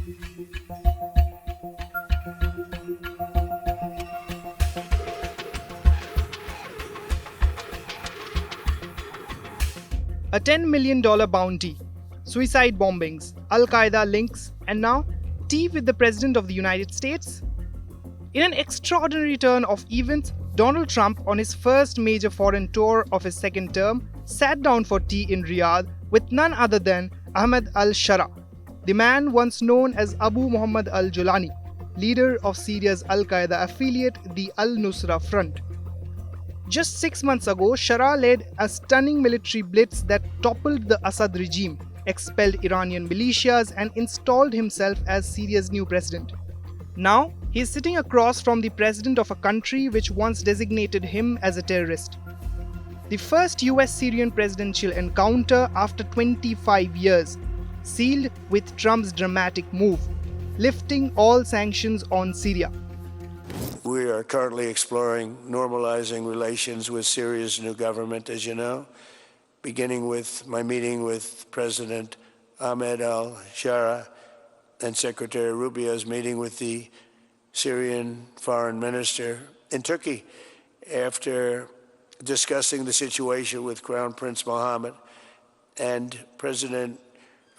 A $10 million bounty, suicide bombings, Al-Qaeda links, and now tea with the President of the United States? In an extraordinary turn of events, Donald Trump, on his first major foreign tour of his second term, sat down for tea in Riyadh with none other than Ahmed al-Sharaa, the man once known as Abu Mohammed al-Jolani, leader of Syria's Al-Qaeda affiliate, the al-Nusra Front. Just 6 months ago, Sharaa led a stunning military blitz that toppled the Assad regime, expelled Iranian militias, and installed himself as Syria's new president. Now, he is sitting across from the president of a country which once designated him as a terrorist. The first US-Syrian presidential encounter after 25 years, sealed with Trump's dramatic move, lifting all sanctions on Syria. We are currently exploring normalizing relations with Syria's new government, as you know, beginning with my meeting with President Ahmed al-Sharaa and Secretary Rubio's meeting with the Syrian foreign minister in Turkey after discussing the situation with Crown Prince Mohammed and President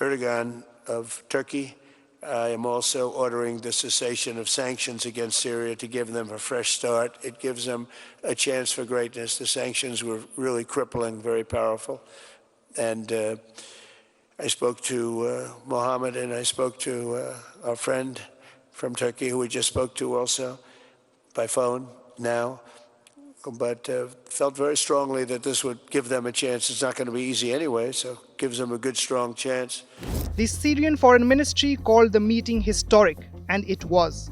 Erdogan of Turkey. I am also ordering the cessation of sanctions against Syria to give them a fresh start. It gives them a chance for greatness. The sanctions were really crippling, very powerful. And I spoke to Mohammed, and I spoke to our friend from Turkey, who we just spoke to also by phone now, but felt very strongly that this would give them a chance. It's not going to be easy anyway, so it gives them a good, strong chance. The Syrian Foreign Ministry called the meeting historic, and it was.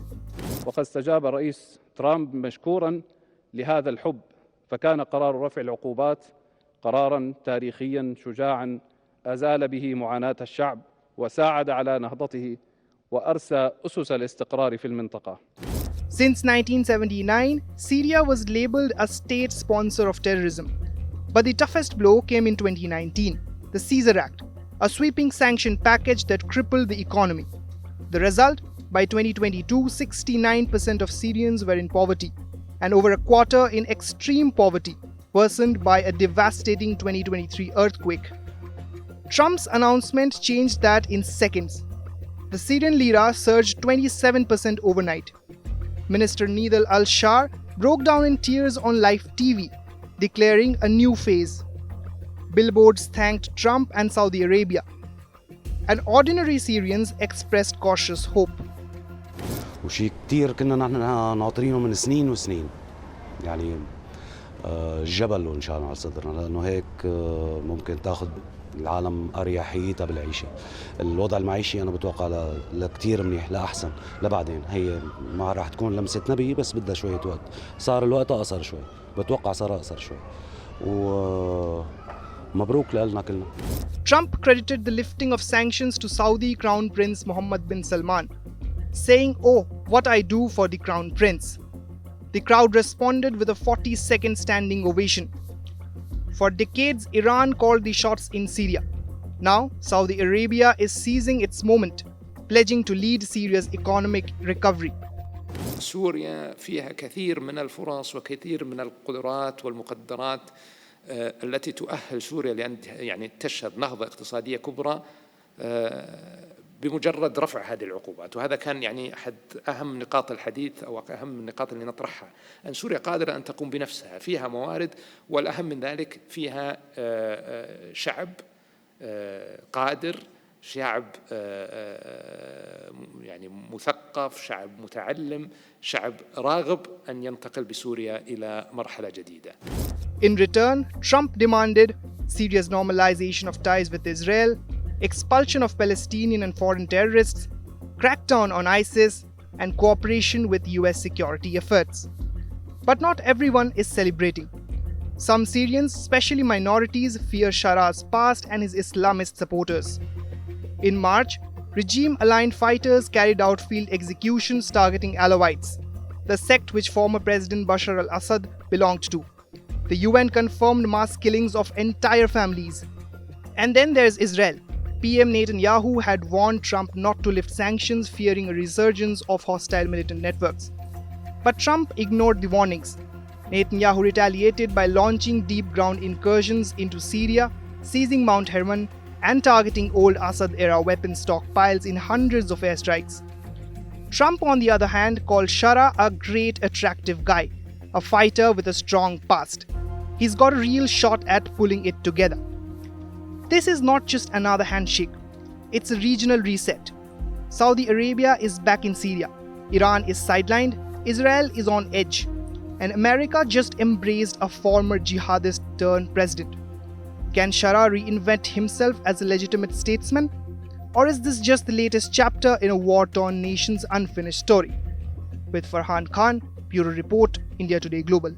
وقد استجاب الرئيس ترامب مشكورا لهذا الحب، فكان قرار رفع العقوبات قرارا تاريخيا شجاعا أزال به معاناة الشعب وساعد على نهضته وأرسى أسس الاستقرار في المنطقة. Since 1979, Syria was labeled a state sponsor of terrorism. But the toughest blow came in 2019, the Caesar Act, a sweeping sanction package that crippled the economy. The result? By 2022, 69% of Syrians were in poverty, and over a quarter in extreme poverty, worsened by a devastating 2023 earthquake. Trump's announcement changed that in seconds. The Syrian Lira surged 27% overnight. Minister al-Sharaa broke down in tears on live TV, declaring a new phase. Billboards thanked Trump and Saudi Arabia. And ordinary Syrians expressed cautious hope. وشيء كتير كنا نحن ناطرينه من سنين وسنين. يعني الجبل وإن شاء الله على صدرنا، لأنه هيك ممكن تاخذ العالم أريحيتها بالعيشة. الوضع المعيشي أنا بتوقع لكتير منيح، لأحسن، لبعدين. هي ما راح تكون لمسة نبي، بس بدها شوية وقت. صار الوقت أقصر شوي، بتوقع صار أقصر شوي. ومبروك لنا كلنا. Trump credited the lifting of sanctions to Saudi Crown Prince Mohammed bin Salman, saying, "Oh, what I do for the Crown Prince." The crowd responded with a 40-second standing ovation. For decades, Iran called the shots in Syria. Now, Saudi Arabia is seizing its moment, pledging to lead Syria's economic recovery. سوريا فيها كثير من الفرص وكثير من القدرات والمقدرات التي تؤهل سوريا لأن يعني تشهد نهضة اقتصادية كبرى بمجرد رفع هذه العقوبات. وهذا كان يعني أحد أهم نقاط الحديث أو أهم النقاط اللي نطرحها، أن سوريا قادرة أن تقوم بنفسها، فيها موارد، والأهم من ذلك فيها شعب قادر، شعب يعني مثقف، شعب متعلم، شعب راغب أن ينتقل بسوريا إلى مرحلة جديدة. In return, Trump demanded Syria's normalization of ties with Israel, expulsion of Palestinian and foreign terrorists, crackdown on ISIS, and cooperation with US security efforts. But not everyone is celebrating. Some Syrians, especially minorities, fear Sharaa's past and his Islamist supporters. In March, regime-aligned fighters carried out field executions targeting Alawites, the sect which former President Bashar al-Assad belonged to. The UN confirmed mass killings of entire families. And then there's Israel. PM Netanyahu had warned Trump not to lift sanctions, fearing a resurgence of hostile militant networks. But Trump ignored the warnings. Netanyahu retaliated by launching deep ground incursions into Syria, seizing Mount Hermon, and targeting old Assad-era weapons stockpiles in hundreds of airstrikes. Trump, on the other hand, called al-Sharaa a great attractive guy, a fighter with a strong past. He's got a real shot at pulling it together. This is not just another handshake, it's a regional reset. Saudi Arabia is back in Syria, Iran is sidelined, Israel is on edge, and America just embraced a former jihadist turned president. Can al-Sharaa reinvent himself as a legitimate statesman? Or is this just the latest chapter in a war-torn nation's unfinished story? With Farhan Khan, Bureau Report, India Today Global.